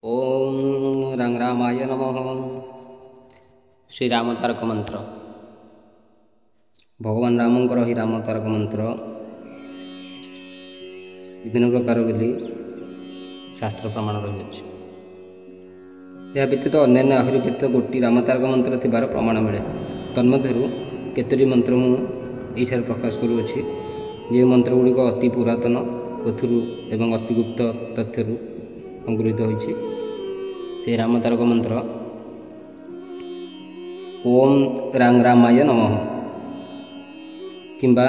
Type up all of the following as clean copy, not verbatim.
ओम रंगरामाय नमः। श्रीराम तारक मंत्र। भगवान रामंकर ही राम तारक मंत्र विभिन्न प्रकार बोली शास्त्र प्रमाण रही। यह व्यतीत अन्य आहरी केत गोटी राम तारक मंत्र थिबार प्रमाण मिले। तन्मध्यरु केतोटी मंत्र मुझे प्रकाश करुँची। जो मंत्र गुड़िक अति पुरातन पोथुरु एवं अस्थिगुप्त तथ्यरु संगृहीत होइछि। से राम तारक मंत्र ओम रांगरामाय नमः किंबा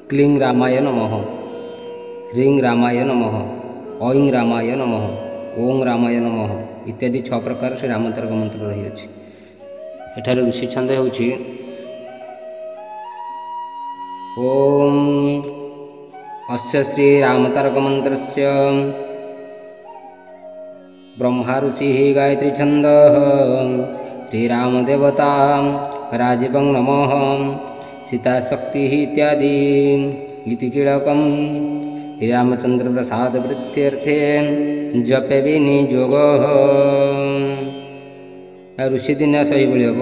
क्लीं रामाय नमः, ह्रीं रामाय नमः, ऐं रामाय नमः, ओं रामाय नमः इत्यादि 6 प्रकार से राम तारक मंत्र रही अछि। एठारे ऋषि छंद होछि ओम अस्य श्री राम तारक मंत्रस्य ब्रह्मा ऋषि गायत्री छंद श्रीराम देवता राजीवं नमः सीता शक्ति इत्यादि इति कीलकम श्रीरामचंद्र प्रसाद वृत्त्यर्थे जपे विनियोग। ऋषि दिन सही बोली हम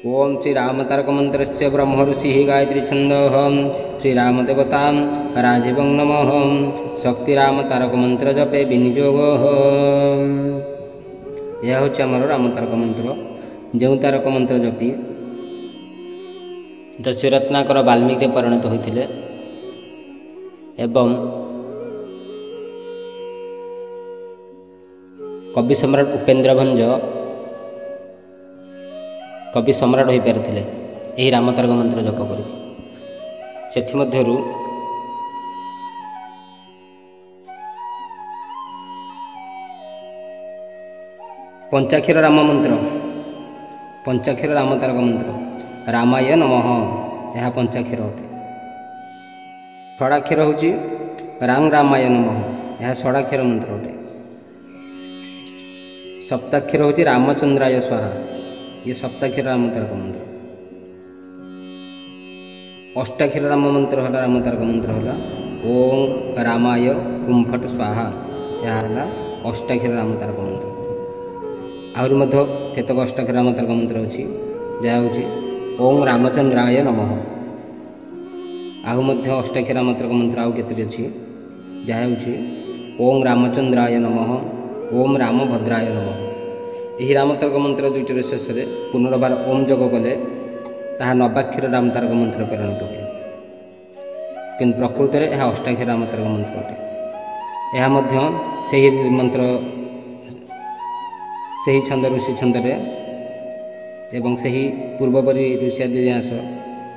ओम श्री राम तारक मंत्रस्य ब्रह्म ऋषि गायत्री छंद श्रीराम देवता राजीवं नमः शक्ति राम तारक मंत्र जपे विनियोग। यह हूँ आमर राम तारक मंत्र। जो तारक मंत्र जपी दस्युरत्नाकर वाल्मीकि परिणत होते एवं कवि सम्राट उपेन्द्र भंज कवि सम्राट हो पारे यही राम तारक मंत्र जप कर। सेथिमध्यरु पंचाक्षर राम मंत्र, पंचाक्षर राम तारक मंत्र रामाय नमः यह पंचाक्षर अटे। षडाक्षर होची रांग रामाय नमः यह षडाक्षर मंत्र अटे। सप्ताक्षर होची रामचंद्राय स्वाहा ये सप्ताक्षर राम तारक मंत्र। अष्टाक्षर राम मंत्र है राम तारक मंत्र है ओं रामाय कुंफट स्वाहा यह अष्टाक्षर राम तारक मंत्र। आहरी मध्य केतक अष्टाक्षर राम तारक मंत्र अच्छी जहाँ हूँ ओं रामचंद्राय नमः। आहु मध्य अष्टाक्षर राम तारक मंत्र आउ केतोटी अच्छी जहाँ हूँ ओं रामचंद्राय नमः ओं रामभद्राय नमः। यही राम तारक मंत्र दुईटर शेष में पुनर्बार ओम जोग कले ताहा नवाक्षर राम तारक मंत्र परिणत हुए कि प्रकृत में यह अष्टाक्षर राम तारक मंत्र अटे। यह मध्य सही मंत्र सही छंद ऋषि छंद एवं सही पूर्वपरी ऋषि आदि न्यास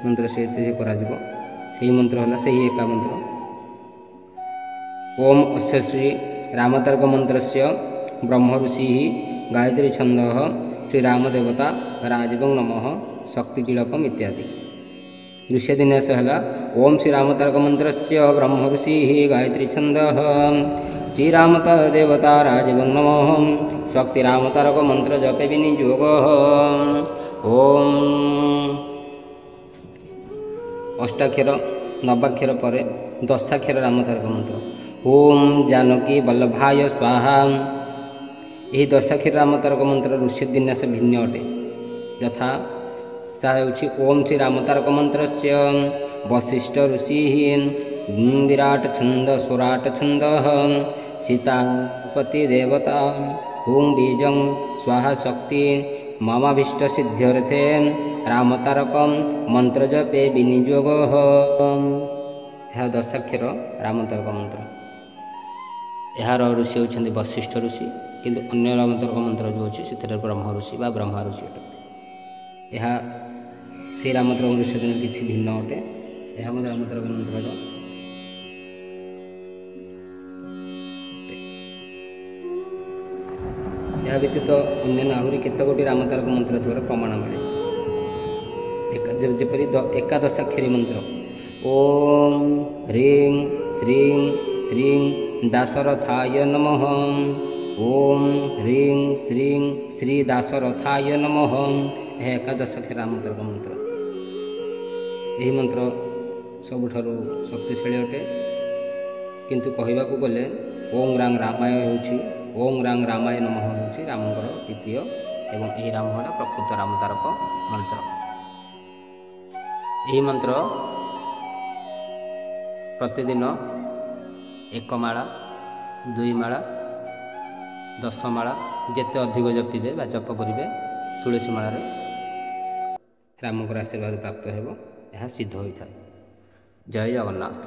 मंत्र से सही मंत्र है सही एका मंत्र ओम अस्य श्री राम तारक मंत्रस्य ब्रह्म ऋषि गायत्री छंद श्रीराम देवता राजीवं नमः शक्ति कीलकम इत्यादि। ऋषि दिन्यास है ओम श्री राम तारक मंत्रस्य ब्रह्म ऋषि गायत्री छंद श्रीराम देवता राजीवं नमः शक्ति राम तारक मंत्र जपे विनियोग। ओम अष्टाक्षर नवाक्षर पर दशाक्षर राम तारक मंत्र ओम जानकी वल्लभाय स्वाहा। यही दशाक्षर राम तारक मंत्र ऋषि दिन्यास भिन्न अटे। यथा ओम श्री राम तारक मंत्रस्य वशिष्ठ ऋषि विराट छंद स्वराट छंद सीतापति देवता ओं बीजं स्वाहा शक्ति ममाभीष्ट सिद्ध्यर्थे राम तारक मंत्र जपे विनियोग। यह दशाक्षर राम तारक मंत्र। यार ऋषि होती वशिष्ठ ऋषि किंतु अन्य राम तारक मंत्र जो अच्छे से ब्रह्म ऋषि व ब्रह्मा ऋषि अटते। यह से राम तारक ऋषि दिन किसी भिन्न अटे। यह राम तारक मंत्र यह व्यतीत अन्य आहरी केत गोटी राम तारक मंत्र थोड़ा प्रमाण मिले। जपरी एकादशाक्षरी मंत्र ओम ह्रीं श्रीं श्रीं दासरथाय नमः ओम ह्रीं श्रीं श्री दासरथाय नमः यह एकादशाक्षर राम तारक मंत्र। यही मंत्र सबुठारु शक्तिशाली अटे किंतु कहवाक गले ଓଁ ରାଂ ରାମାୟ ହେଉଛି ଓଁ ରାଂ ରାମାୟ ନମଃ ହେଉଛି ରାମଙ୍କର ଅତି ପ୍ରିୟ ଏବଂ ଏହି ରାମଟା ପ୍ରକୃତ ରାମ ତାରକ ମନ୍ତ୍ର। ଏହି ମନ୍ତ୍ର ପ୍ରତିଦିନ 1 ମାଳା 2 ମାଳା 10 ମାଳା ଯେତେ ଅଧିକ ଜପିବେ ବା ଜପ କରିବେ ତୁଳସୀ ମାଳାରେ ରାମଙ୍କର ଆଶୀର୍ବାଦ ପ୍ରାପ୍ତ ହେବ, ଏହା ସିଦ୍ଧ ହୋଇଥାଏ। ଜୟ ଜଗନ୍ନାଥ।